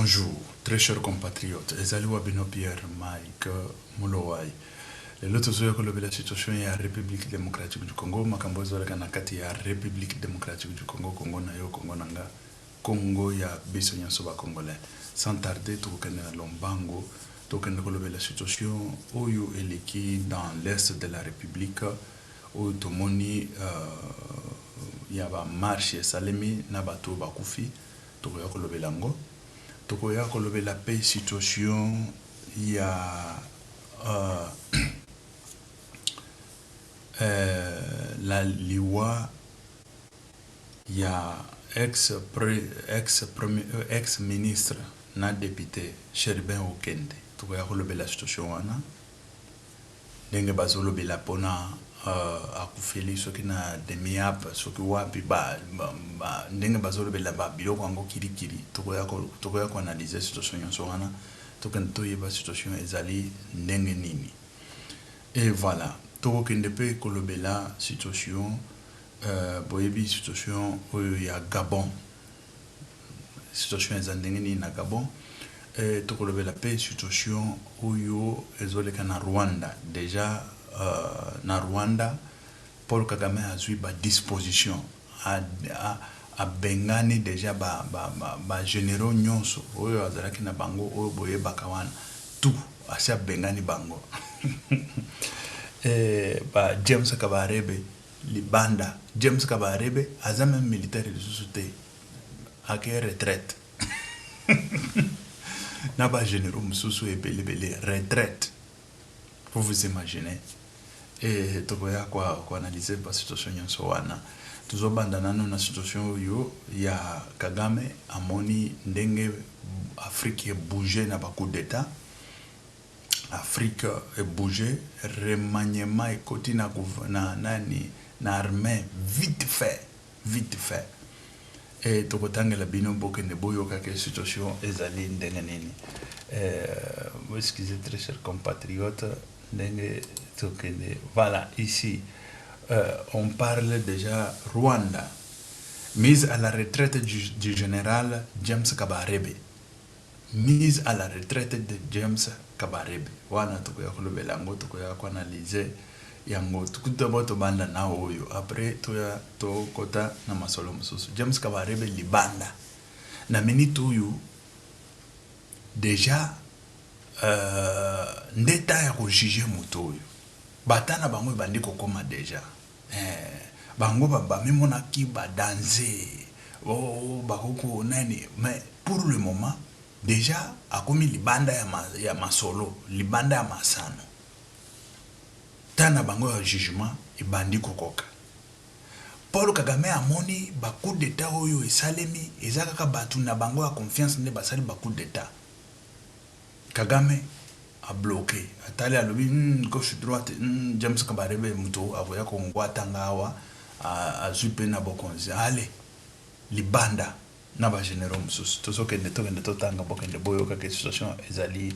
Bonjour, très chers compatriotes. Ezaliwa Bino Pierre Mike Mulowai. Lelo tozoya la situation ya République démocratique du Congo, makambo ezoleka na kati ya République démocratique du Congo, Congo na yo, Congo nanga, Congo ya biso nyonso ba congolais. Sans tarder, tokende na Lombango, tokende la situation oyo eleki dans l'est de la République, oyo tomoni ya ba marche salemi na bato bakufi, tokoya kolobela ngo. Tokoya kolobela pe situation ya la liwa ya ex-ministre na député Cherubin Okende. Tokoya kolobela situation wana ndenge bazolobela pona akufeli soki na demiap soki wapi ndenge bazolobela ba biloko yango kirikiri tokoya ko analyser situation nyonso wana tokende toyeba situation ezali ndenge nini. Et voilà, tokende pe kolobela situation boyebi situation oyo ya Gabon, situation eza ndenge nini na Gabon. Tokolobela pe situation oyo ezoleka na Rwanda. Déjà na Rwanda, Paul Kagame a eu ba disposition a bengani déjà ba généraux nyonso oyo azalaki na bango oyo boye bakawana tout asa bengani bango. Ba James Kabarebe libanda, James Kabarebe aza même militaire de société à retraite. Na ba généraux mususu ebele retraite. Pour vous imaginer. Et tokoya kwa analyser la situation nyonso wana. Tuzobandana na situation yo ya Kagame amoni ndenge Afrique est bougé na ba coup d'état. Afrique est bougé, remaniement et côté na armée vite fait. Et tokotangela bino bokende boyoka ke situation ezali ndenge nini. Excusez très chers compatriotes. Voilà, ici, on parle déjà Rwanda. Mise à la retraite du général James Kabarebe. Mise à la retraite de James Kabarebe. Wana tokoya kolobela ngo tokoya ko analyser yango tukutobo to banda na oyo. Après toya to kota na masolo mususu. James Kabarebe libanda. Na minute oyo déjà ndeta ya ko juger moto oyo batana bango bandi kokoma déjà bango ba mimona ki ba danser bakoko nani, mais pour le moment déjà akomi libanda ya masolo, libanda ya masano tana bango ya jugement ibandi kokoka. Paul Kagame amoni ba coup d'état oyo esalemi ezaka batu na bango ya confiance nde basali ba coup d'état. Kagame a bloqué. Atali a lobby gauche droite James Kabarebe muto avoya ko ngwata ngawa a zupe na bokonzi. Allez, libanda na ba généraux mususu. Tokende totanga bokende boyoka ke situation ezali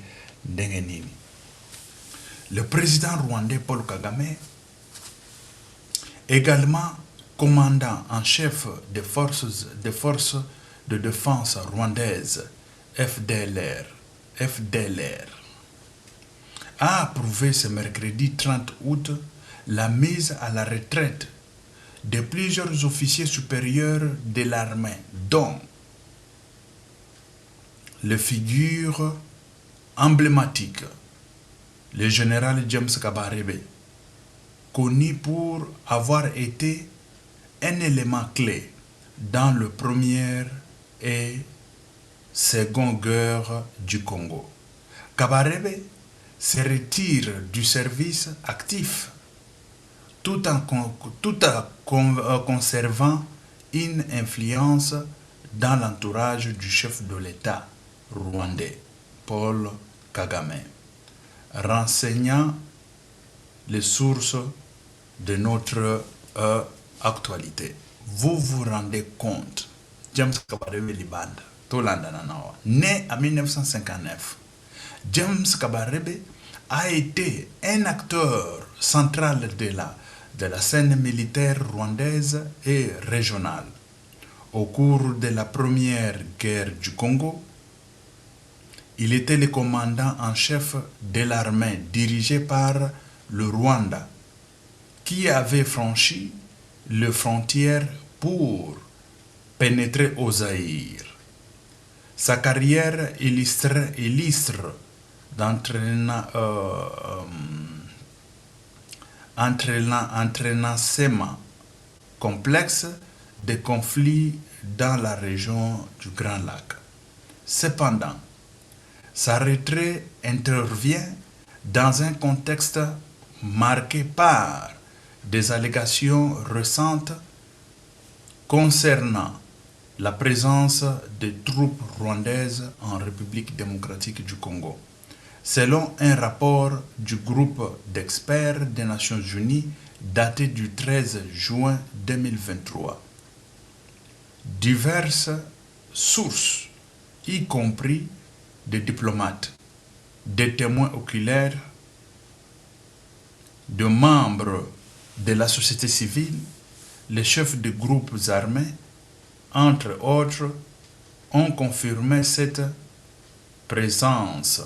ndenge nini. Le président rwandais Paul Kagame, également commandant en chef des forces de défense rwandaises FDLR, a approuvé ce mercredi 30 août la mise à la retraite de plusieurs officiers supérieurs de l'armée, dont les figures emblématiques, le général James Kabarebe, connu pour avoir été un élément clé dans la première et seconde guerre du Congo. Kabarebe se retire du service actif tout en conservant une influence dans l'entourage du chef de l'État rwandais, Paul Kagame, renseignant les sources de notre actualité. Vous vous rendez compte, James Kabarebe Libanda, né en 1959, James Kabarebe a été un acteur central de la scène militaire rwandaise et régionale. Au cours de la première guerre du Congo, Il était le commandant en chef de l'armée dirigée par le Rwanda, qui avait franchi les frontières pour pénétrer au Zaïre. Sa carrière illustre d'entraînement complexe des conflits dans la région du Grand Lac. Cependant, sa retrait intervient dans un contexte marqué par des allégations récentes concernant la présence de troupes rwandaises en République démocratique du Congo. Selon un rapport du groupe d'experts des Nations Unies daté du 13 juin 2023, diverses sources, y compris des diplomates, des témoins oculaires, de membres de la société civile, les chefs de groupes armés, entre autres, ont confirmé cette présence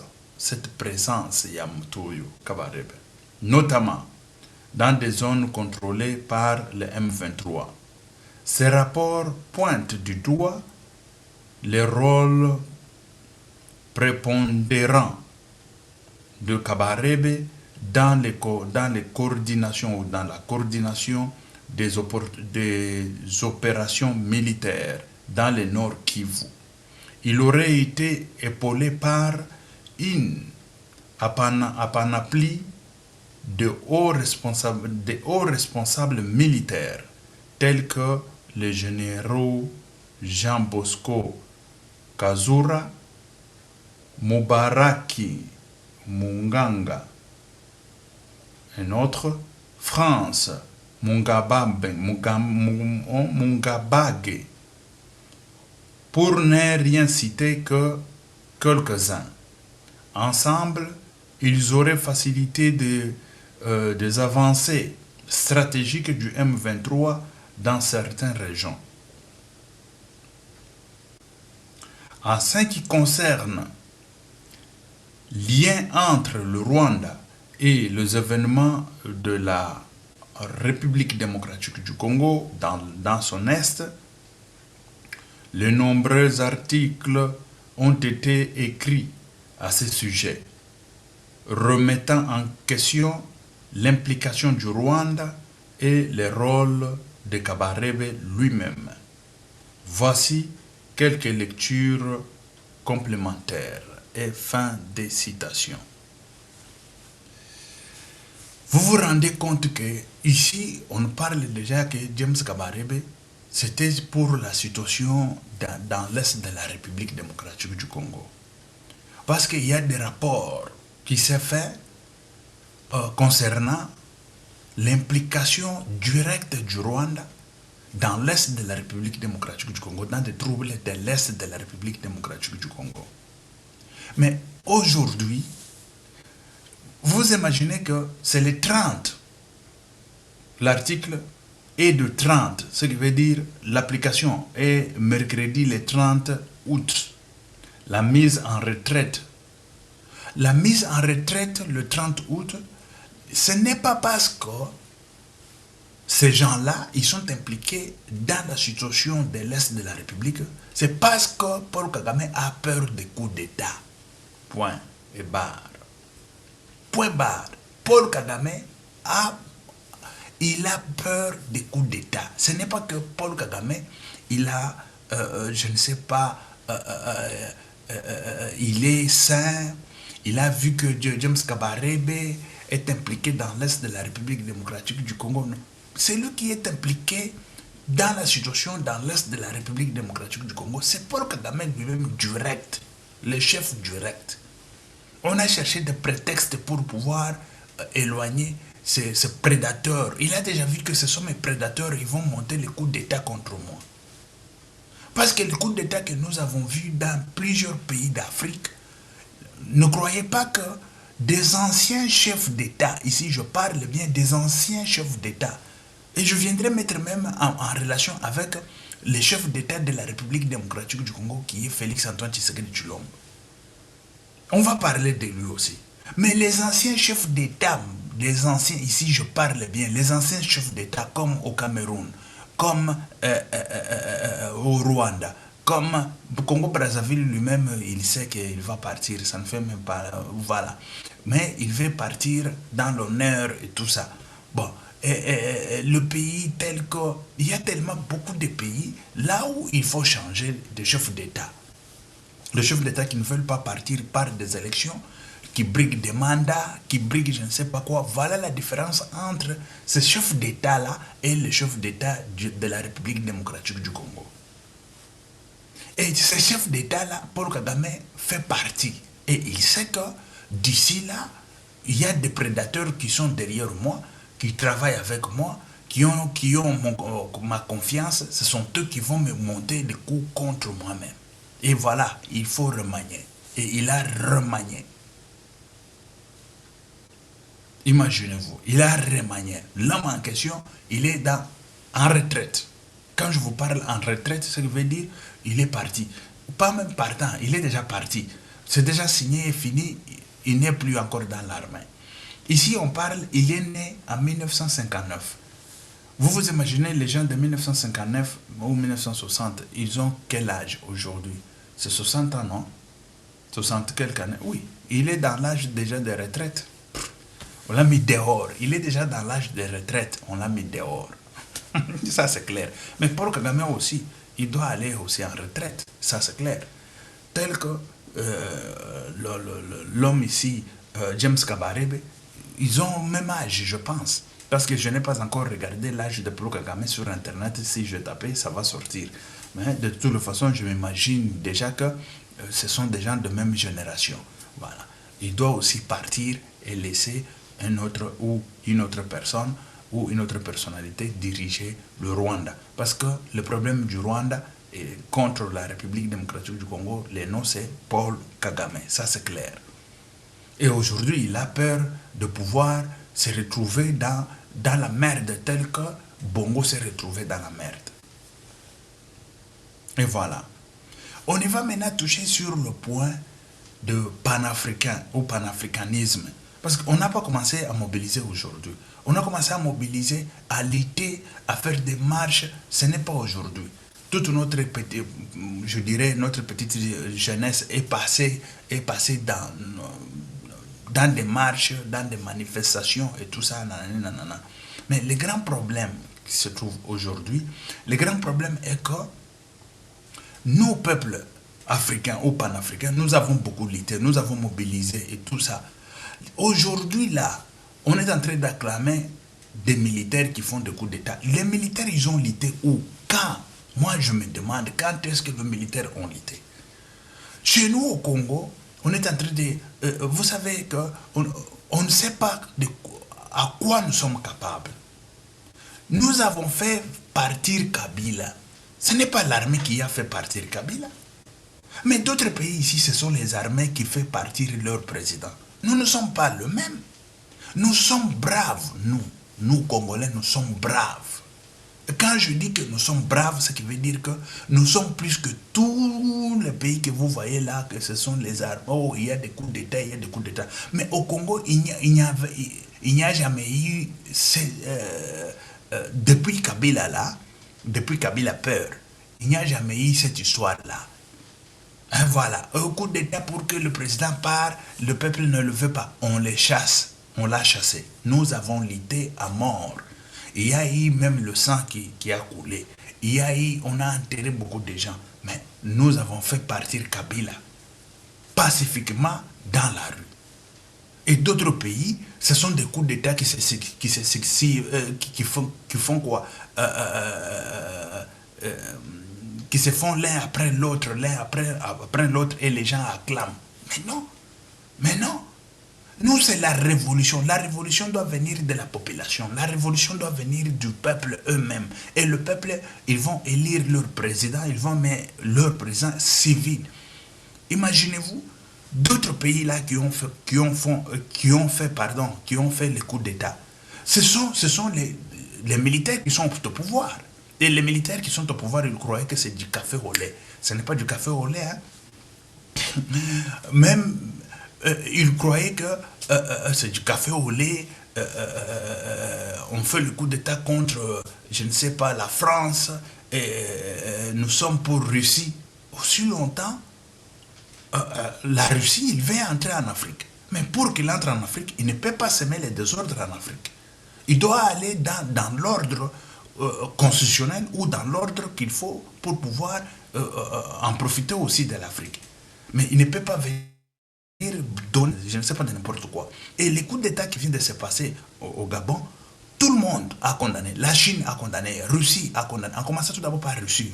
Yamutoyo Kabarebe, notamment dans des zones contrôlées par le M23. Ces rapports pointent du doigt les rôles prépondérants de Kabarebe dans les coordinations ou dans la coordination des opérations militaires dans le Nord Kivu. Il aurait été épaulé par une panoplie de hauts responsables militaires tels que les généraux Jean Bosco Kazura, Mubaraki Munganga, un autre, France Mungabage, pour ne rien citer que quelques-uns. Ensemble, ils auraient facilité des avancées stratégiques du M23 dans certaines régions. En ce qui concerne lien entre le Rwanda et les événements de la République démocratique du Congo dans son est, de nombreux articles ont été écrits à ce sujet, remettant en question l'implication du Rwanda et le rôle de Kabarebe lui-même. Voici quelques lectures complémentaires et fin des citations. Vous vous rendez compte que ici, on parle déjà que James Kabarebe, c'était pour la situation dans l'est de la République démocratique du Congo. Parce qu'il y a des rapports qui sont faits concernant l'implication directe du Rwanda dans l'est de la République démocratique du Congo, dans des troubles de l'est de la République démocratique du Congo. Mais aujourd'hui, vous imaginez que c'est le 30, l'article est de 30, ce qui veut dire l'application est mercredi le 30 août. La mise en retraite. La mise en retraite le 30 août, ce n'est pas parce que ces gens-là, ils sont impliqués dans la situation de l'Est de la République, c'est parce que Paul Kagame a peur des coups d'État. Point et barre. Point barre. Paul Kagame il a peur des coups d'État. Ce n'est pas que Paul Kagame, il a, je ne sais pas, il est sain, il a vu que James Kabarebe est impliqué dans l'Est de la République démocratique du Congo. C'est lui qui est impliqué dans la situation dans l'Est de la République démocratique du Congo. C'est Paul Kagame lui-même direct, le chef direct. On a cherché des prétextes pour pouvoir éloigner ces prédateurs. Il a déjà vu que ce sont mes prédateurs, ils vont monter les coups d'État contre moi. Parce que les coups d'État que nous avons vus dans plusieurs pays d'Afrique, ne croyez pas que des anciens chefs d'État, ici je parle bien des anciens chefs d'État, et je viendrai mettre même en relation avec le chef d'État de la République démocratique du Congo, qui est Félix Antoine Tshisekedi Tshilombo. On va parler de lui aussi. Mais les anciens chefs d'État, les anciens, ici je parle bien, les anciens chefs d'État comme au Cameroun, comme au Rwanda, comme Congo-Brazzaville lui-même, il sait qu'il va partir, ça ne fait même pas, voilà. Mais il veut partir dans l'honneur et tout ça. Bon, le pays tel que, il y a tellement beaucoup de pays là où il faut changer de chef d'État. Les chefs d'État qui ne veulent pas partir par des élections, qui briguent des mandats, qui briguent je ne sais pas quoi. Voilà la différence entre ces chefs d'État-là et les chefs d'État de la République démocratique du Congo. Et ces chefs d'État-là, Paul Kagame fait partie. Et il sait que d'ici là, il y a des prédateurs qui sont derrière moi, qui travaillent avec moi, qui ont ma confiance. Ce sont eux qui vont me monter des coups contre moi-même. Et voilà, il faut remanier. Et il a remanié. Imaginez-vous, il a remanié. L'homme en question, il est en retraite. Quand je vous parle en retraite, ça veut dire il est parti. Pas même partant, il est déjà parti. C'est déjà signé et fini, il n'est plus encore dans l'armée. Ici, on parle, il est né en 1959. Vous vous imaginez les gens de 1959 ou 1960, ils ont quel âge aujourd'hui? C'est 60 ans, non? 60 quelques années? Oui, il est dans l'âge déjà de retraite. On l'a mis dehors. Il est déjà dans l'âge de retraite. On l'a mis dehors. Ça, c'est clair. Mais Paul Kagame aussi, il doit aller aussi en retraite. Ça, c'est clair. Tel que l'homme ici, James Kabarebe, ils ont le même âge, je pense. Parce que je n'ai pas encore regardé l'âge de Paul Kagame sur Internet. Si je tape, ça va sortir. Mais de toute façon, je m'imagine déjà que ce sont des gens de même génération. Voilà. Il doit aussi partir et laisser un autre ou une autre personne ou une autre personnalité diriger le Rwanda. Parce que le problème du Rwanda contre la République démocratique du Congo, le nom c'est Paul Kagame. Ça, c'est clair. Et aujourd'hui, il a peur de pouvoir se retrouver dans la merde telle que Bongo s'est retrouvé dans la merde. Et voilà. On y va maintenant toucher sur le point de panafricain ou panafricanisme. Parce qu'on n'a pas commencé à mobiliser aujourd'hui. On a commencé à mobiliser, à lutter, à faire des marches. Ce n'est pas aujourd'hui. Toute notre petite, je dirais, notre petite jeunesse est passée dans des marches, dans des manifestations et tout ça. Nanana. Mais le grand problème qui se trouve aujourd'hui, le grand problème est que nos peuples africains ou panafricains, nous avons beaucoup lutté, nous avons mobilisé et tout ça. Aujourd'hui, là, on est en train d'acclamer des militaires qui font des coups d'État. Les militaires, ils ont lutté où? Quand? Moi, je me demande, quand est-ce que les militaires ont lutté? Chez nous, au Congo, on est en train de... vous savez qu'on ne sait pas à quoi nous sommes capables. Nous avons fait partir Kabila. Ce n'est pas l'armée qui a fait partir Kabila. Mais d'autres pays ici, ce sont les armées qui font partir leur président. Nous ne sommes pas le même. Nous sommes braves, nous Congolais, nous sommes braves. Quand je dis que nous sommes braves, ce qui veut dire que nous sommes plus que tous les pays que vous voyez là, que ce sont les armes. Oh, il y a des coups d'État, il y a des coups d'État. Mais au Congo, il n'y a jamais eu, depuis Kabila là, depuis Kabila peur, il n'y a jamais eu cette histoire-là. Hein, voilà, un coup d'État pour que le président part, le peuple ne le veut pas. On les chasse, on l'a chassé. Nous avons lutté à mort. Il y a eu même le sang qui a coulé. Il y a eu, on a enterré beaucoup de gens. Mais nous avons fait partir Kabila pacifiquement dans la rue. Et d'autres pays, ce sont des coups d'État qui font quoi qui se font l'un après l'autre, après l'autre, et les gens acclament. Mais non. Nous, c'est la révolution. La révolution doit venir de la population. La révolution doit venir du peuple eux-mêmes. Et le peuple, ils vont élire leur président, ils vont mettre leur président civil. Imaginez-vous, d'autres pays là qui ont fait les coups d'État. Ce sont les militaires qui sont au pouvoir. Et les militaires qui sont au pouvoir, ils croyaient que c'est du café au lait. Ce n'est pas du café au lait. Hein. Même ils croyaient que c'est du café au lait, on fait le coup d'État contre, je ne sais pas, la France, et nous sommes pour Russie. Aussi longtemps, la Russie, il veut entrer en Afrique. Mais pour qu'il entre en Afrique, il ne peut pas semer les désordres en Afrique. Il doit aller dans l'ordre constitutionnel ou dans l'ordre qu'il faut pour pouvoir en profiter aussi de l'Afrique. Mais il ne peut pas venir donner, je ne sais pas, de n'importe quoi. Et les coups d'État qui viennent de se passer au Gabon, tout le monde a condamné. La Chine a condamné, Russie a condamné. En commençant tout d'abord par Russie.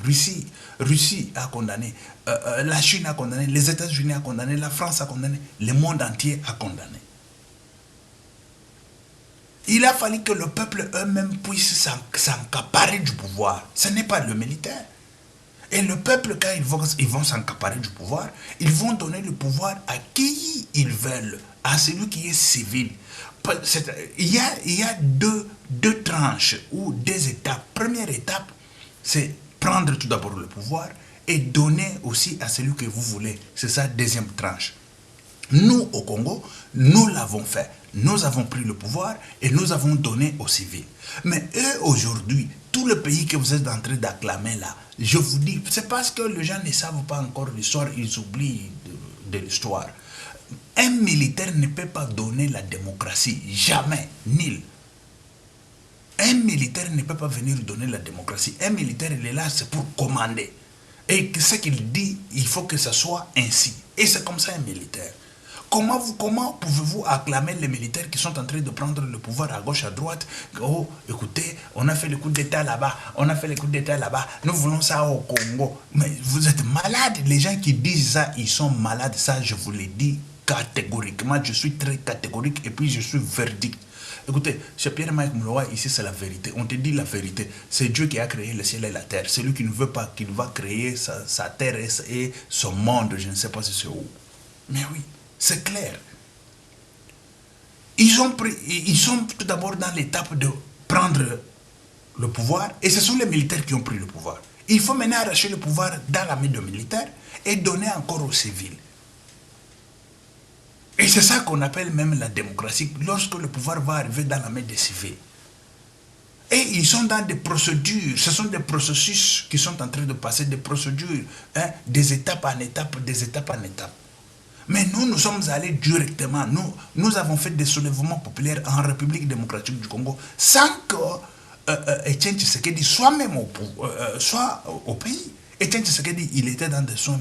Russie a condamné, la Chine a condamné, les États-Unis a condamné, la France a condamné, le monde entier a condamné. Il a fallu que le peuple eux-mêmes puisse s'accaparer du pouvoir. Ce n'est pas le militaire. Et le peuple, quand ils vont s'accaparer du pouvoir, ils vont donner le pouvoir à qui ils veulent, à celui qui est civil. Il y a deux tranches ou deux étapes. Première étape, c'est prendre tout d'abord le pouvoir et donner aussi à celui que vous voulez. C'est ça, deuxième tranche. Nous, au Congo, nous l'avons fait. Nous avons pris le pouvoir et nous avons donné aux civils. Mais eux, aujourd'hui, tout le pays que vous êtes en train d'acclamer là, je vous dis, c'est parce que les gens ne savent pas encore l'histoire, ils oublient de l'histoire. Un militaire ne peut pas donner la démocratie, jamais, nul. Un militaire ne peut pas venir donner la démocratie. Un militaire, il est là, c'est pour commander. Et ce qu'il dit, il faut que ce soit ainsi. Et c'est comme ça un militaire. Comment pouvez-vous acclamer les militaires qui sont en train de prendre le pouvoir à gauche, à droite? Oh, écoutez, on a fait le coup d'État là-bas, on a fait le coup d'État là-bas, nous voulons ça au Congo. Mais vous êtes malades. Les gens qui disent ça, ils sont malades. Ça, je vous l'ai dit catégoriquement. Je suis très catégorique et puis je suis verdict. Écoutez, chez Pierre-Mike Mouloua, ici c'est la vérité. On te dit la vérité. C'est Dieu qui a créé le ciel et la terre. Celui qui ne veut pas, qu'il va créer sa terre et son monde, je ne sais pas si c'est où. Mais oui. C'est clair. Ils sont tout d'abord dans l'étape de prendre le pouvoir et ce sont les militaires qui ont pris le pouvoir. Il faut maintenant arracher le pouvoir dans la main des militaires et donner encore aux civils. Et c'est ça qu'on appelle même la démocratie, lorsque le pouvoir va arriver dans la main des civils. Et ils sont dans des procédures, ce sont des processus qui sont en train de passer, des procédures, hein, des étapes en étapes, des étapes en étapes. Mais nous sommes allés directement, nous avons fait des soulèvements populaires en République démocratique du Congo sans que Etienne Tshisekedi soit même soit au pays. Etienne Tshisekedi, il était dans des soins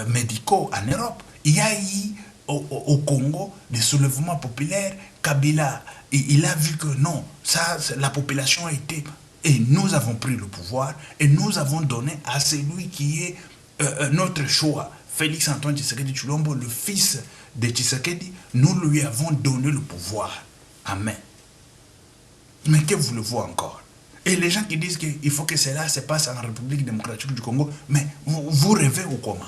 médicaux en Europe. Il y a eu au Congo des soulèvements populaires. Kabila, il a vu que non, ça, la population a été... Et nous avons pris le pouvoir et nous avons donné à celui qui est notre choix, Félix Antoine Tshisekedi Tshilombo, le fils de Tshisekedi, nous lui avons donné le pouvoir. Amen. Mais que voulez-vous encore? Et les gens qui disent qu'il faut que cela se passe en République démocratique du Congo, mais vous rêvez ou comment?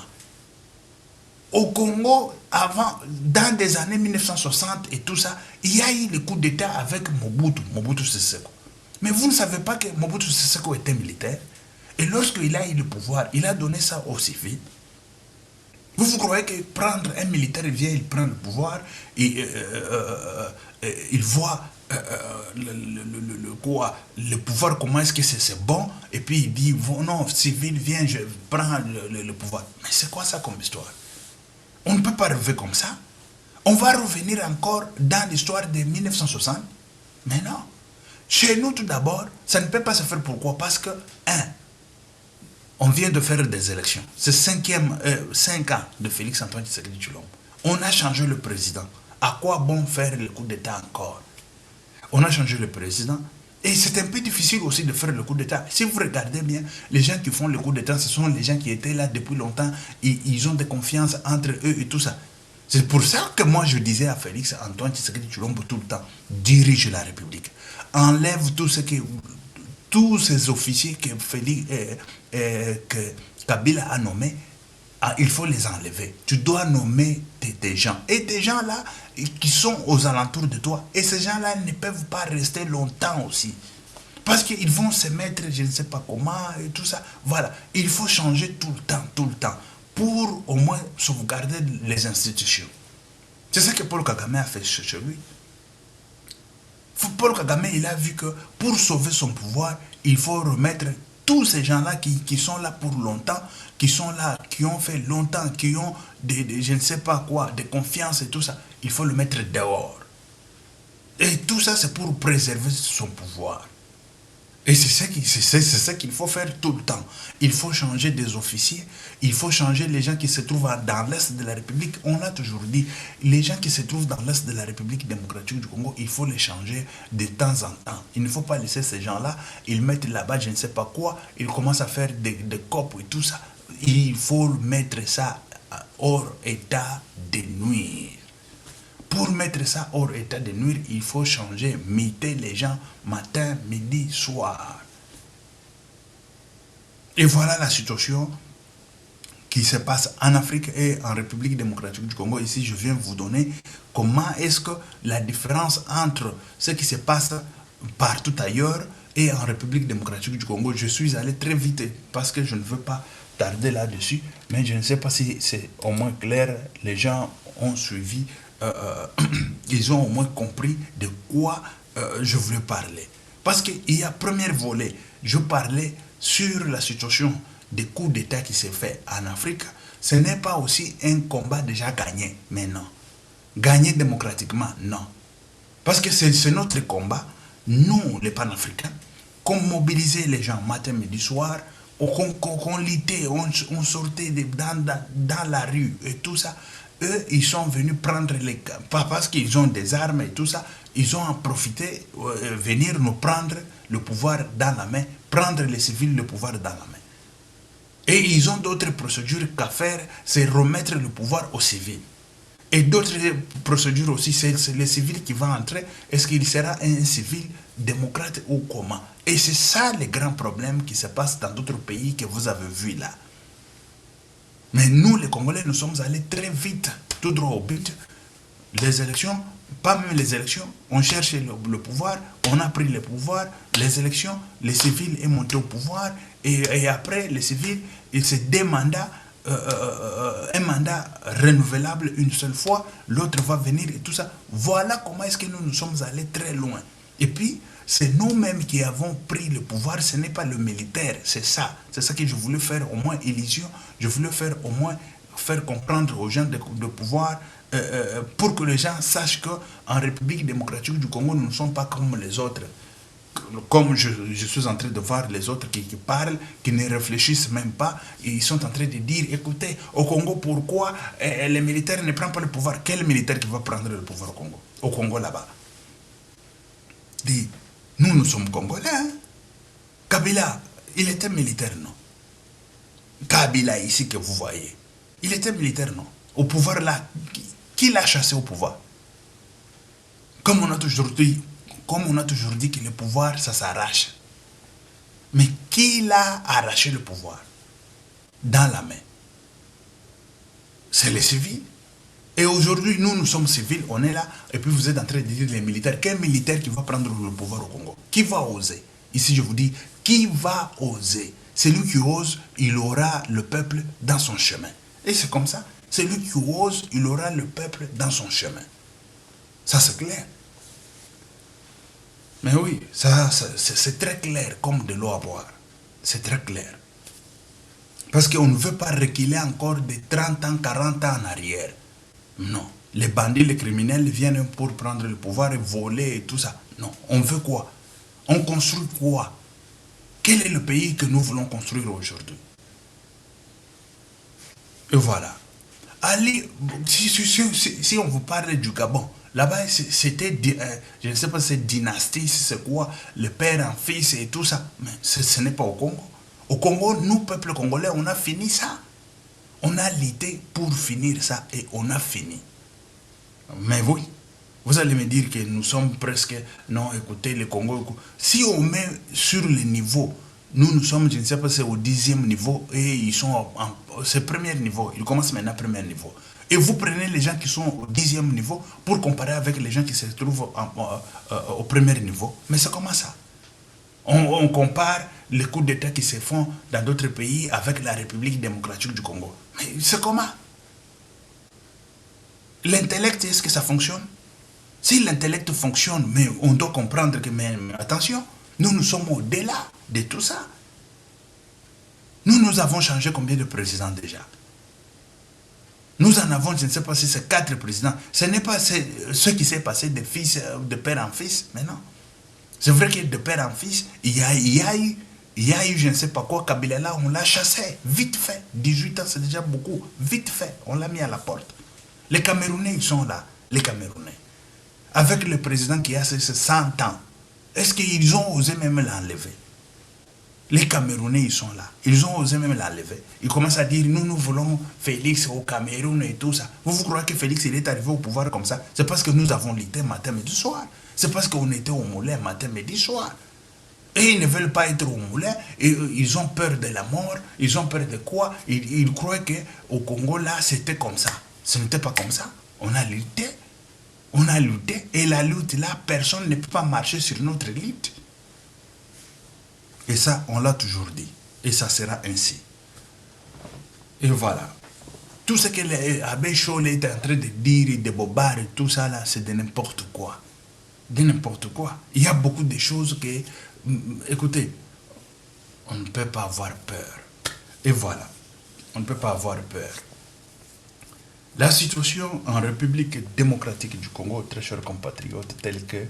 Au Congo, avant, dans des années 1960 et tout ça, il y a eu le coup d'État avec Mobutu Sese Seko. Mais vous ne savez pas que Mobutu Sese Seko était militaire? Et lorsqu'il a eu le pouvoir, il a donné ça aux civils. Vous croyez que prendre un militaire, il vient, il prend le pouvoir, et, il voit le pouvoir, comment est-ce que c'est bon, et puis il dit, non, civil, viens, je prends le pouvoir. Mais c'est quoi ça comme histoire? On ne peut pas rêver comme ça. On va revenir encore dans l'histoire de 1960. Mais non. Chez nous, tout d'abord, ça ne peut pas se faire. Pourquoi? Parce que, on vient de faire des élections. C'est 5 ans de Félix Antoine Tshisekedi Tshilombo. On a changé le président. À quoi bon faire le coup d'État encore? On a changé le président. Et c'est un peu difficile aussi de faire le coup d'État. Si vous regardez bien, les gens qui font le coup d'État, ce sont les gens qui étaient là depuis longtemps. Et ils ont des confiances entre eux et tout ça. C'est pour ça que moi je disais à Félix Antoine Tshisekedi Tshilombo tout le temps, dirige la République. Enlève tous ces officiers que Kabila a nommés, il faut les enlever. Tu dois nommer des gens. Et des gens là qui sont aux alentours de toi. Et ces gens-là ne peuvent pas rester longtemps aussi. Parce qu'ils vont se mettre, je ne sais pas comment, et tout ça. Voilà. Il faut changer tout le temps, tout le temps. pour au moins sauvegarder les institutions. C'est ça que Paul Kagame a fait chez lui. Paul Kagame, il a vu que pour sauver son pouvoir, il faut remettre tous ces gens-là qui sont là pour longtemps, qui sont là, qui ont fait longtemps, qui ont je ne sais pas quoi, des confiances et tout ça. Il faut le mettre dehors. Et tout ça, c'est pour préserver son pouvoir. Et c'est ça qu'il faut faire tout le temps. Il faut changer des officiers, il faut changer les gens qui se trouvent dans l'Est de la République. On a toujours dit, les gens qui se trouvent dans l'Est de la République démocratique du Congo, il faut les changer de temps en temps. Il ne faut pas laisser ces gens-là, ils mettent là-bas je ne sais pas quoi, ils commencent à faire des copes et tout ça. Il faut mettre ça hors état de nuire. Pour mettre ça hors état de nuire, il faut changer, miter les gens matin, midi, soir. Et voilà la situation qui se passe en Afrique et en République démocratique du Congo. Ici, je viens vous donner comment est-ce que la différence entre ce qui se passe partout ailleurs et en République démocratique du Congo. Je suis allé très vite parce que je ne veux pas tarder là-dessus, mais je ne sais pas si c'est au moins clair. Les gens ont suivi. Ils ont au moins compris de quoi je voulais parler. Parce qu'il y a premier volet, je parlais sur la situation des coups d'État qui s'est fait en Afrique. Ce n'est pas aussi un combat déjà gagné, mais non. Gagné démocratiquement, non. Parce que c'est notre combat, nous les panafricains, qu'on mobilisait les gens matin, midi, soir, qu'on luttait, on sortait dans la rue et tout ça. Eux, ils sont venus prendre les... Pas parce qu'ils ont des armes et tout ça, ils ont en profité, venir nous prendre le pouvoir dans la main, prendre les civils le pouvoir dans la main. Et ils ont d'autres procédures qu'à faire, c'est remettre le pouvoir aux civils. Et d'autres procédures aussi, c'est les civils qui vont entrer. Est-ce qu'il sera un civil démocrate ou comment? Et c'est ça le grand problème qui se passe dans d'autres pays que vous avez vu là. Mais nous, les Congolais, nous sommes allés très vite, tout droit au but. Les élections, pas même les élections, on cherchait le pouvoir, on a pris le pouvoir, les élections, les civils est monté au pouvoir, et après, les civils, ils se demandent un mandat renouvelable une seule fois, l'autre va venir et tout ça. Voilà comment est-ce que nous sommes allés très loin. Et puis, c'est nous-mêmes qui avons pris le pouvoir, ce n'est pas le militaire, c'est ça. C'est ça que je voulais faire au moins illusion, je voulais faire au moins faire comprendre aux gens de pouvoir pour que les gens sachent qu'en République démocratique du Congo, nous ne sommes pas comme les autres. Comme je suis en train de voir les autres qui parlent, qui ne réfléchissent même pas, ils sont en train de dire, écoutez, au Congo, pourquoi les militaires ne prennent pas le pouvoir? Quel militaire qui va prendre le pouvoir au Congo là-bas? Dit, nous sommes Congolais. Hein? Kabila, il était militaire, non? Kabila, ici que vous voyez, il était militaire, non? Au pouvoir là, qui l'a chassé au pouvoir? Comme on a toujours dit que le pouvoir, ça s'arrache. Mais qui l'a arraché le pouvoir? Dans la main. C'est les civils. Et aujourd'hui, nous sommes civils, on est là, et puis vous êtes en train de dire les militaires. Quel militaire qui va prendre le pouvoir au Congo? Qui va oser? Ici, je vous dis, qui va oser? Celui qui ose, il aura le peuple dans son chemin. Et c'est comme ça. Celui qui ose, il aura le peuple dans son chemin. Ça, c'est clair. Mais oui, c'est très clair comme de l'eau à boire. C'est très clair. Parce qu'on ne veut pas reculer encore de 30 ans, 40 ans en arrière. Non. Les bandits, les criminels viennent pour prendre le pouvoir et voler et tout ça. Non. On veut quoi? On construit quoi? Quel est le pays que nous voulons construire aujourd'hui? Et voilà. Allez, si on vous parle du Gabon, là-bas, c'était, je ne sais pas si c'est dynastie, si c'est quoi, le père en fils et tout ça. Mais ce n'est pas au Congo. Au Congo, nous, peuple congolais, on a fini ça. On a lutté pour finir ça et on a fini. Mais oui, vous allez me dire que nous sommes presque... Non, écoutez, le Congo... Si on met sur le niveau, nous sommes, je ne sais pas, c'est au 10e niveau et ils sont c'est premier niveau. Ils commencent maintenant premier niveau. Et vous prenez les gens qui sont au 10e niveau pour comparer avec les gens qui se trouvent au premier niveau. Mais c'est comment ça? On compare les coups d'État qui se font dans d'autres pays avec la République démocratique du Congo. Mais c'est comment? L'intellect, est-ce que ça fonctionne? Si l'intellect fonctionne, mais on doit comprendre que, mais attention, nous sommes au-delà de tout ça. Nous avons changé combien de présidents déjà? Nous en avons, je ne sais pas si c'est 4 présidents. Ce n'est pas ce qui s'est passé de père en fils, mais non. C'est vrai que de père en fils, il y a eu, je ne sais pas quoi, Kabila là, on l'a chassé, vite fait. 18 ans, c'est déjà beaucoup, vite fait, on l'a mis à la porte. Les Camerounais, ils sont là, les Camerounais. Avec le président qui a 100 ans, est-ce qu'ils ont osé même l'enlever? Les Camerounais, ils sont là. Ils ont osé même l'enlever. Ils commencent à dire, nous voulons Félix au Cameroun et tout ça. Vous croyez que Félix, il est arrivé au pouvoir comme ça? C'est parce que nous avons lutté matin, midi, soir. C'est parce qu'on était au moulin matin, midi, soir. Et ils ne veulent pas être au moulin. Et ils ont peur de la mort. Ils ont peur de quoi? Ils croient qu'au Congo, là, c'était comme ça. Ce n'était pas comme ça. On a lutté. On a lutté. Et la lutte, là, personne ne peut pas marcher sur notre lutte. Et ça, on l'a toujours dit. Et ça sera ainsi. Et voilà. Tout ce que l'abbé Scholl est en train de dire, de Bobard et tout ça, là, c'est de n'importe quoi. De n'importe quoi. Il y a beaucoup de choses que... Écoutez, on ne peut pas avoir peur. Et voilà. On ne peut pas avoir peur. La situation en République démocratique du Congo, très chers compatriotes, telle que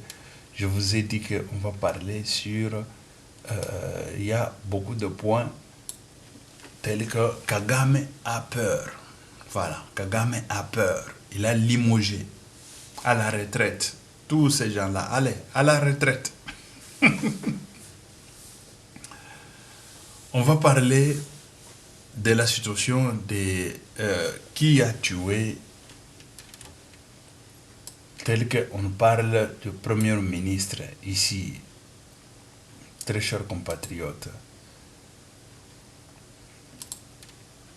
je vous ai dit qu'on va parler sur... il y a beaucoup de points tels que Kagame a peur. Voilà, Kagame a peur. Il a limogé à la retraite. Tous ces gens-là, allez, à la retraite. On va parler de la situation de qui a tué, tel qu'on parle du Premier ministre ici. Très chers compatriotes.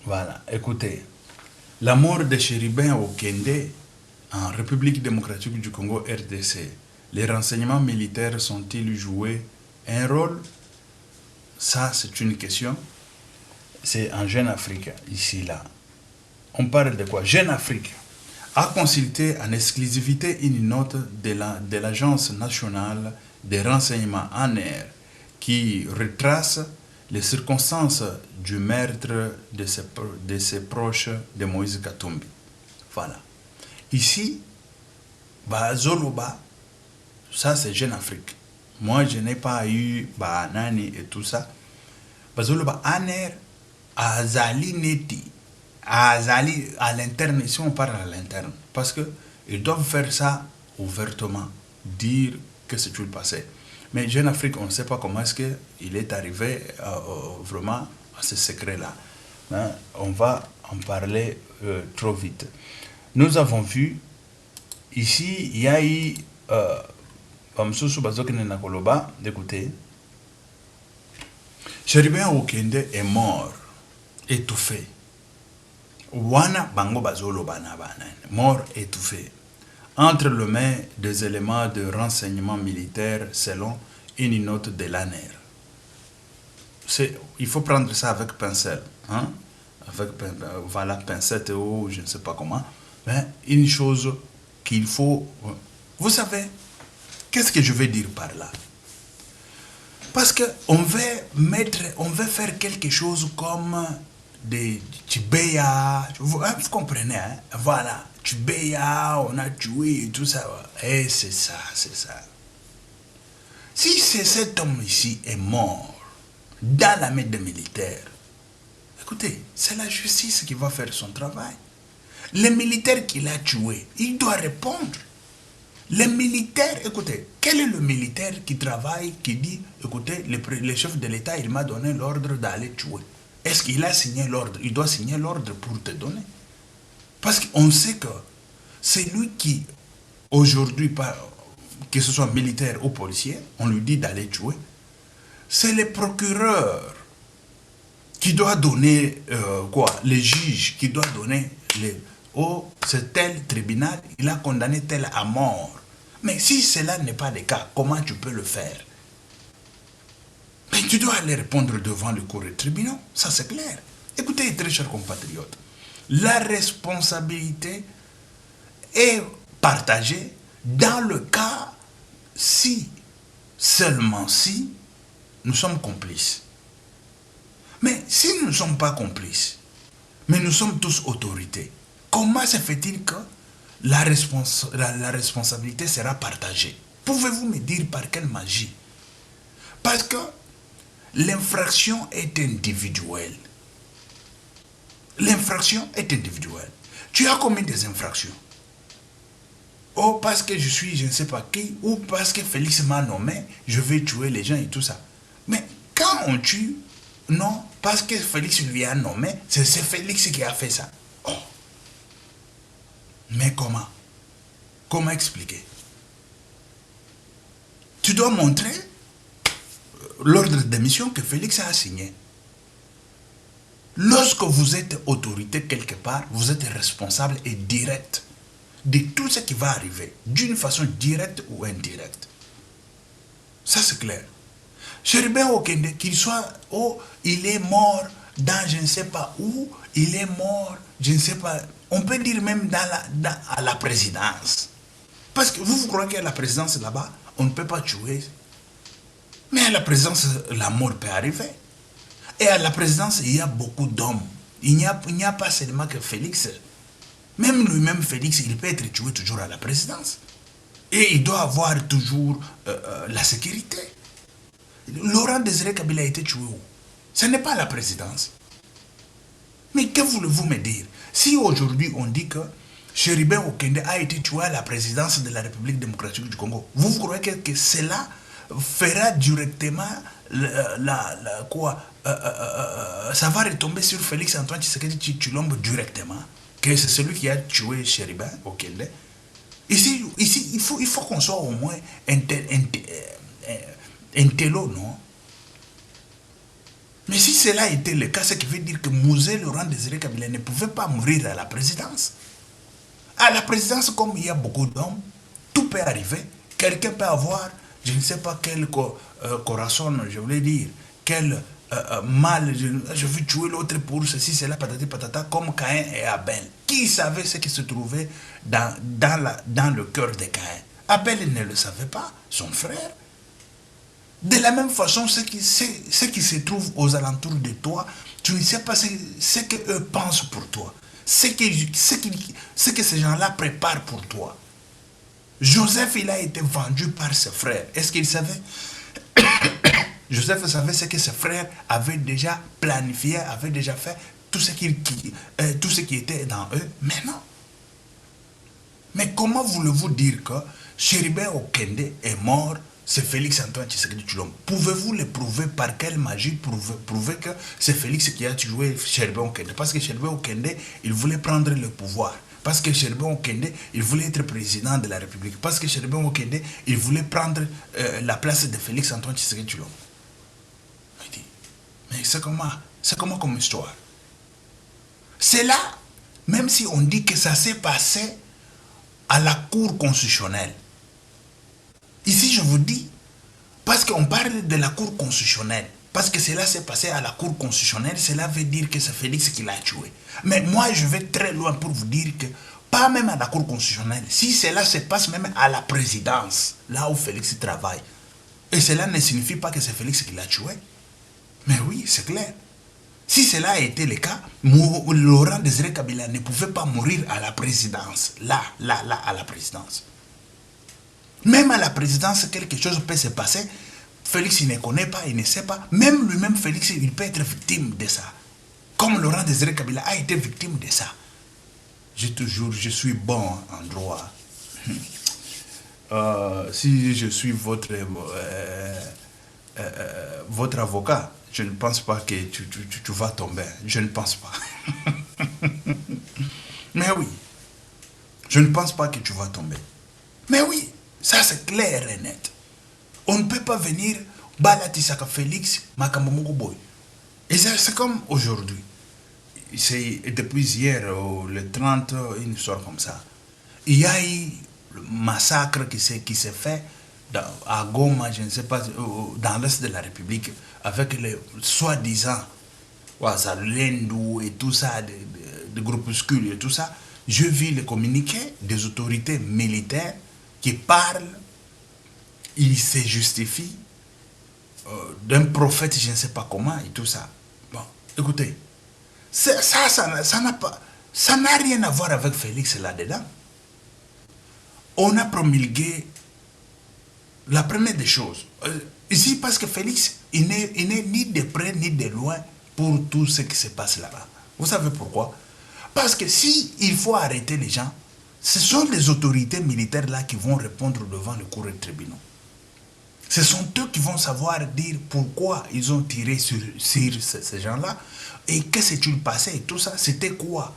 Voilà, écoutez. La mort de Chéribin Okende en République démocratique du Congo, RDC. Les renseignements militaires sont-ils joués un rôle? Ça, c'est une question. C'est en Jeune Afrique, ici, là. On parle de quoi? Jeune Afrique a consulté en exclusivité une note de l'Agence nationale des renseignements ANR qui retrace les circonstances du meurtre de ses proches de Moïse Katumbi. Voilà. Ici, Zoloba, ça c'est Jeune Afrique. Moi, je n'ai pas eu Nani et tout ça. Zoloba, Aner, Azali Neti, Azali à l'interne, si on parle à l'interne, parce qu'ils doivent faire ça ouvertement, dire que c'est tout le passé. Mais Jeune Afrique, on ne sait pas comment est-ce qu'il est arrivé vraiment à ce secret-là. Hein? On va en parler trop vite. Nous avons vu, ici, il y a eu, écoutez, Chéribin Okende est mort, étouffé. Wana bango bazolo bana bana, mort étouffé. Entre les mains des éléments de renseignement militaire selon une note de l'ANR. Il faut prendre ça avec pincette, hein? Avec voilà, pincette ou je ne sais pas comment. Mais une chose qu'il faut... Vous savez, qu'est-ce que je veux dire par là? Parce qu'on veut faire quelque chose comme des Tibéa, vous comprenez, hein? Voilà. Tibéa, on a tué et tout ça. Et c'est ça, c'est ça. Si cet homme ici est mort dans la main des militaires, écoutez, c'est la justice qui va faire son travail. Le militaire qui l'a tué, il doit répondre. Les militaires, écoutez, quel est le militaire qui travaille, qui dit, écoutez, le chef de l'État, il m'a donné l'ordre d'aller tuer. Est-ce qu'il a signé l'ordre? Il doit signer l'ordre pour te donner. Parce qu'on sait que c'est lui qui, aujourd'hui, que ce soit militaire ou policier, on lui dit d'aller tuer. C'est le procureur qui doit donner, les juges qui doit donner, c'est tel tribunal, il a condamné tel à mort. Mais si cela n'est pas le cas, comment tu peux le faire? Mais tu dois aller répondre devant le cours des tribunaux, ça c'est clair. Écoutez, très chers compatriotes, la responsabilité est partagée dans le cas si, seulement si, nous sommes complices. Mais si nous ne sommes pas complices, mais nous sommes tous autorités, comment se fait-il que la responsabilité sera partagée? Pouvez-vous me dire par quelle magie? Parce que l'infraction est individuelle. L'infraction est individuelle. Tu as commis des infractions. Oh, parce que je suis je ne sais pas qui, ou parce que Félix m'a nommé, je vais tuer les gens et tout ça. Mais quand on tue, non, parce que Félix lui a nommé, c'est Félix qui a fait ça. Oh. Mais comment? Comment expliquer? Tu dois montrer l'ordre de mission que Félix a signé. Lorsque vous êtes autorité quelque part, vous êtes responsable et direct de tout ce qui va arriver, d'une façon directe ou indirecte. Ça c'est clair. Chéribin Okende, qu'il soit, oh, il est mort dans je ne sais pas où, il est mort, je ne sais pas, on peut dire même à la présidence. Parce que vous croyez qu'à la présidence là-bas, on ne peut pas tuer. Mais à la présidence, la mort peut arriver. Et à la présidence, il y a beaucoup d'hommes. Il n'y a pas seulement que Félix. Même lui-même, Félix, il peut être tué toujours à la présidence. Et il doit avoir toujours la sécurité. Laurent Désiré Kabila a été tué où? Ce n'est pas la présidence. Mais que voulez-vous me dire? Si aujourd'hui on dit que Chéribin Okende a été tué à la présidence de la République démocratique du Congo, vous croyez que cela fera directement ça va retomber sur Félix Antoine Tshisekedi Tshilombo directement, que c'est celui qui a tué Chéribin Okende? Ici, il faut qu'on soit au moins intello, non? Mais si cela était le cas, ce qui veut dire que Mouzé Laurent Désiré Kabila ne pouvait pas mourir à la présidence. À la présidence, comme il y a beaucoup d'hommes, tout peut arriver. Quelqu'un peut avoir, je ne sais pas quel corazon, je voulais dire, quel mal, je veux tuer l'autre pour ceci, cela, patati patata, comme Caïn et Abel. Qui savait ce qui se trouvait dans le cœur de Caïn? Abel ne le savait pas, son frère. De la même façon, ce qui se trouve aux alentours de toi, tu ne sais pas ce qu'eux pensent pour toi. Ce que ces gens-là préparent pour toi. Joseph, il a été vendu par ses frères. Est-ce qu'il savait? Joseph savait ce que ses frères avaient déjà planifié, avaient déjà fait, tout ce qui était dans eux. Mais non. Mais comment voulez-vous dire que Chéribin Okende est mort? C'est Félix Antoine Tshisekedi Tshilombo. Pouvez-vous le prouver par quelle magie? Prouver que c'est Félix qui a tué Chéribin Okende? Parce que Chéribin Okende, il voulait prendre le pouvoir. Parce que Chéribin Okende, il voulait être président de la République. Parce que Chéribin Okende, il voulait prendre la place de Félix Antoine Tshisekedi Tshilombo. Mais c'est comment comme histoire? C'est là, même si on dit que ça s'est passé à la Cour constitutionnelle. Ici, je vous dis, parce qu'on parle de la Cour constitutionnelle, parce que cela s'est passé à la Cour constitutionnelle, cela veut dire que c'est Félix qui l'a tué. Mais moi, je vais très loin pour vous dire que, pas même à la Cour constitutionnelle, si cela se passe même à la présidence, là où Félix travaille, et cela ne signifie pas que c'est Félix qui l'a tué. Mais oui, c'est clair. Si cela a été le cas, Laurent Désiré Kabila ne pouvait pas mourir à la présidence, là, à la présidence. Même à la présidence, quelque chose peut se passer. Félix, il ne connaît pas, il ne sait pas. Même lui-même, Félix, il peut être victime de ça. Comme Laurent Désiré Kabila a été victime de ça. Je suis bon en droit. Si je suis votre avocat, je ne pense pas que tu vas tomber. Je ne pense pas. Mais oui. Je ne pense pas que tu vas tomber. Mais oui. Ça, c'est clair et net. On ne peut pas venir Balatisaka Félix, Makamomoko Boy. Et c'est comme aujourd'hui. C'est depuis hier, le 30, une histoire comme ça. Il y a eu le massacre qui s'est fait à Goma, je ne sais pas, dans l'Est de la République, avec les soi-disant Ouazalendo et tout ça, des groupuscules et tout ça, je vis les communiqués des autorités militaires qui parlent, ils se justifient d'un prophète, je ne sais pas comment, et tout ça. Bon, écoutez, ça n'a rien à voir avec Félix là-dedans. On a promulgué la première des choses. Ici, parce que Félix, il n'est ni de près ni de loin pour tout ce qui se passe là-bas. Vous savez pourquoi? Parce que si il faut arrêter les gens, ce sont les autorités militaires là qui vont répondre devant le cour des tribunaux. Ce sont eux qui vont savoir dire pourquoi ils ont tiré sur ces gens-là et qu'est-ce qui s'est passé et tout ça. C'était quoi?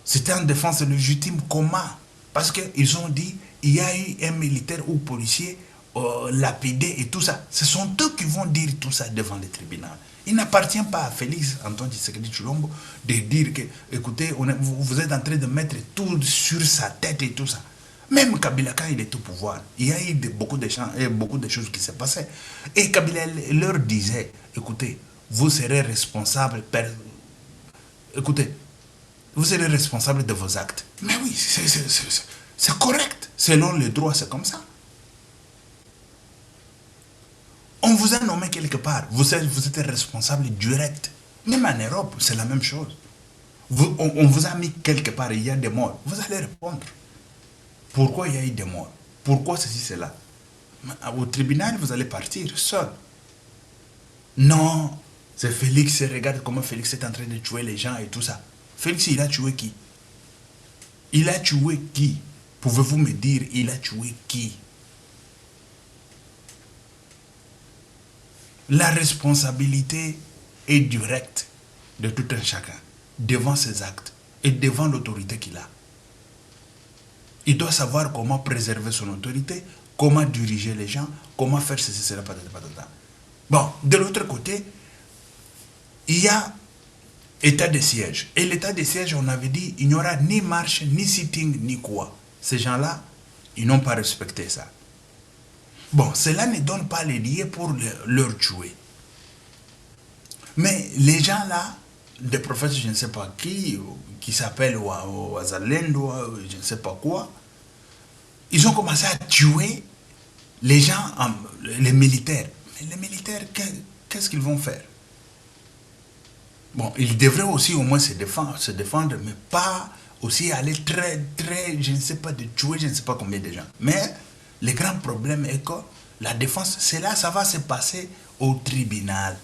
C'était en défense légitime, comment? Parce qu'ils ont dit il y a eu un militaire ou policier lapidé et tout ça. Ce sont eux qui vont dire tout ça devant le tribunal. Il n'appartient pas à Félix Antoine Tshisekedi Tshilombo de dire que, écoutez, vous êtes en train de mettre tout sur sa tête et tout ça. Même Kabila, quand il était au pouvoir, il y a eu beaucoup de choses qui se passaient. Et Kabila leur disait, écoutez, vous serez responsable, écoutez, vous serez responsable de vos actes. Mais oui, c'est correct. Selon le droit, c'est comme ça. On vous a nommé quelque part. Vous êtes responsable direct. Même en Europe, c'est la même chose. On vous a mis quelque part, il y a des morts. Vous allez répondre. Pourquoi il y a eu des morts? Pourquoi ceci, cela? Au tribunal, vous allez partir seul. Non, c'est Félix. Regarde comment Félix est en train de tuer les gens et tout ça. Félix, il a tué qui? Il a tué qui? Pouvez-vous me dire, il a tué qui? La responsabilité est directe de tout un chacun, devant ses actes et devant l'autorité qu'il a. Il doit savoir comment préserver son autorité, comment diriger les gens, comment faire ceci, cela, patata, patata. Bon, de l'autre côté, il y a état de siège. Et l'état de siège, on avait dit, il n'y aura ni marche, ni sitting, ni quoi. Ces gens-là, ils n'ont pas respecté ça. Bon, cela ne donne pas les liens pour leur tuer. Mais les gens là, des prophètes, je ne sais pas qui s'appellent Ouazalendo, je ne sais pas quoi, ils ont commencé à tuer les gens, les militaires. Mais les militaires, qu'est-ce qu'ils vont faire? Bon, ils devraient aussi au moins se défendre, mais pas aussi aller très, je ne sais pas, de tuer, je ne sais pas combien de gens. Mais le grand problème est que la défense, ça va se passer au tribunal.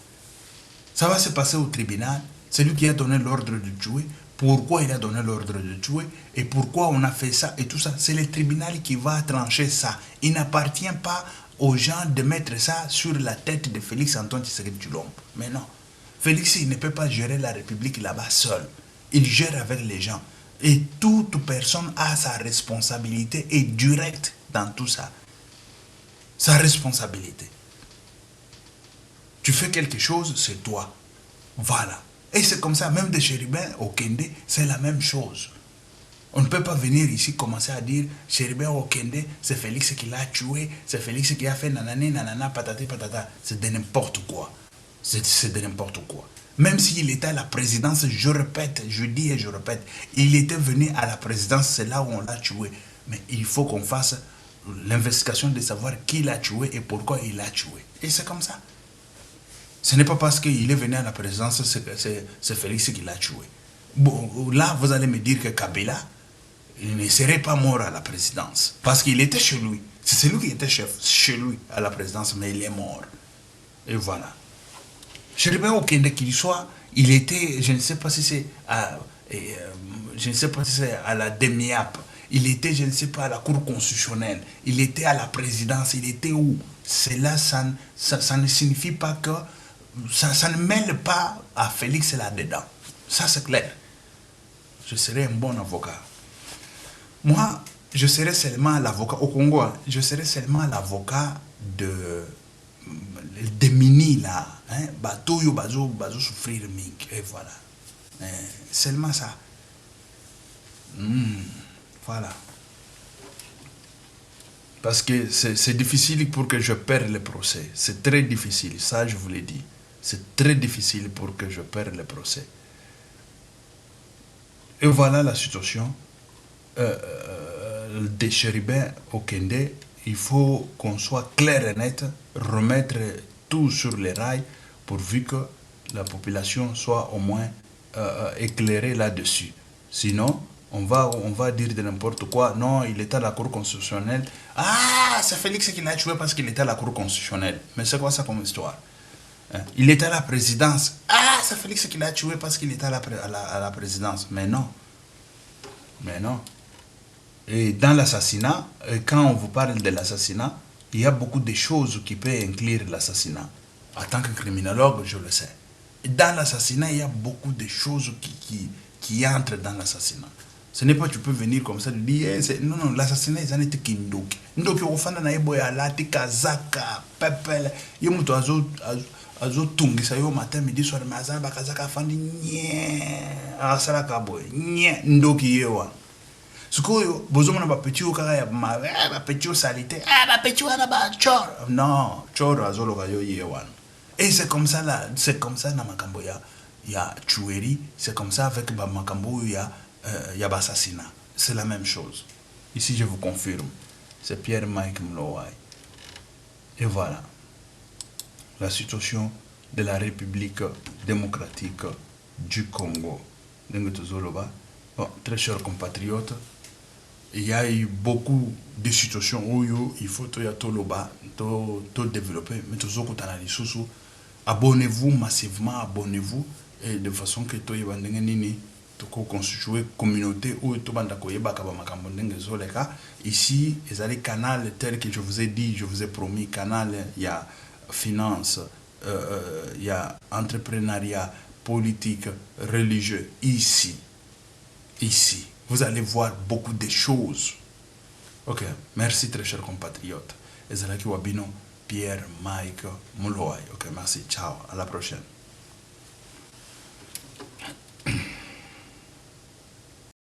Ça va se passer au tribunal. Celui qui a donné l'ordre de tuer, pourquoi il a donné l'ordre de tuer et pourquoi on a fait ça et tout ça. C'est le tribunal qui va trancher ça. Il n'appartient pas aux gens de mettre ça sur la tête de Félix Antoine Tshisekedi Tshilombo. Mais non. Félix, il ne peut pas gérer la République là-bas seul. Il gère avec les gens. Et toute personne a sa responsabilité et directe dans tout ça. Sa responsabilité. Tu fais quelque chose, c'est toi. Voilà. Et c'est comme ça, même de Chérubin au Kende, c'est la même chose. On ne peut pas venir ici commencer à dire Chérubin au Kende, c'est Félix qui l'a tué, c'est Félix qui a fait nanani, nanana, patati, patata. C'est de n'importe quoi. C'est de n'importe quoi. Même s'il était à la présidence, je répète, je dis et je répète, il était venu à la présidence, c'est là où on l'a tué. Mais il faut qu'on fasse l'investigation de savoir qui l'a tué et pourquoi il l'a tué. Et c'est comme ça. Ce n'est pas parce qu'il est venu à la présidence, c'est Félix qui l'a tué. Bon, là, vous allez me dire que Kabila il ne serait pas mort à la présidence. Parce qu'il était chez lui. C'est celui qui était chef chez lui à la présidence, mais il est mort. Et voilà. Chérubin Okende qu'il soit, il était, je ne sais pas si c'est je ne sais pas si c'est à la DEMIAP, il était, je ne sais pas, à la Cour constitutionnelle, il était à la présidence, il était où? Cela, ça ne signifie pas que, ça ne mêle pas à Félix là-dedans. Ça, c'est clair. Je serai un bon avocat. Moi, je serai seulement l'avocat, au Congo, je serai seulement l'avocat des mini là, hein, bateau yo bazo souffrir mink, et voilà. Seulement ça. Voilà. Parce que c'est difficile pour que je perde le procès. C'est très difficile, ça je vous l'ai dit. C'est très difficile pour que je perde le procès. Et voilà la situation des chérubins au Kende. Il faut qu'on soit clair et net, remettre tout sur les rails pourvu que la population soit au moins éclairée là-dessus. Sinon, on va dire de n'importe quoi. Non, il était à la Cour constitutionnelle. Ah, c'est Félix qui l'a tué parce qu'il était à la Cour constitutionnelle. Mais c'est quoi ça comme histoire? Hein? Il était à la présidence. Ah, c'est Félix qui l'a tué parce qu'il était à la présidence. Mais non. Mais non. Et dans l'assassinat, quand on vous parle de l'assassinat, il y a beaucoup de choses qui peuvent inclure l'assassinat. En tant que criminologue, je le sais. Et dans l'assassinat, il y a beaucoup de choses qui entrent dans l'assassinat. Ce n'est pas tu peux venir comme ça et dire non, non, l'assassinat, ils en étaient kindoki. Ndoki, au fond, na ebo ya lati kazaka, pepele. Yo muto azo tungi sa yo matin, midi, soir, mais azaba kazaka fandi nye. Asala kaboy, nye, ndoki yewa. Sikoyo, bozomona bapeti oyo kaka ya bapeti oyo salite. Ah, bapeti wana bachor. Non, chor azoloka yo ye wana. Et c'est comme ça là, c'est comme ça na makambo ya tuerie, c'est comme ça avec makambo ya bassassinat. C'est la même chose. Ici je vous confirme, c'est Pierre Mike Mlowai. Et voilà la situation de la République démocratique du Congo. Bon, très chers compatriotes, il y a eu beaucoup de situations où il faut tout développer, mais tout ça, abonnez-vous massivement, abonnez-vous, et de façon que tout constituer communauté où tout ici, ils ont les canaux tel que je vous ai dit, je vous ai promis, canal, il y a finance, il y a entrepreneuriat, politique, religieux, ici. Ici, vous allez voir beaucoup de choses. Ok, merci très chers compatriotes. Et c'est là que Wabino, Pierre, Mike, Mouloy. Ok, merci, ciao, à la prochaine.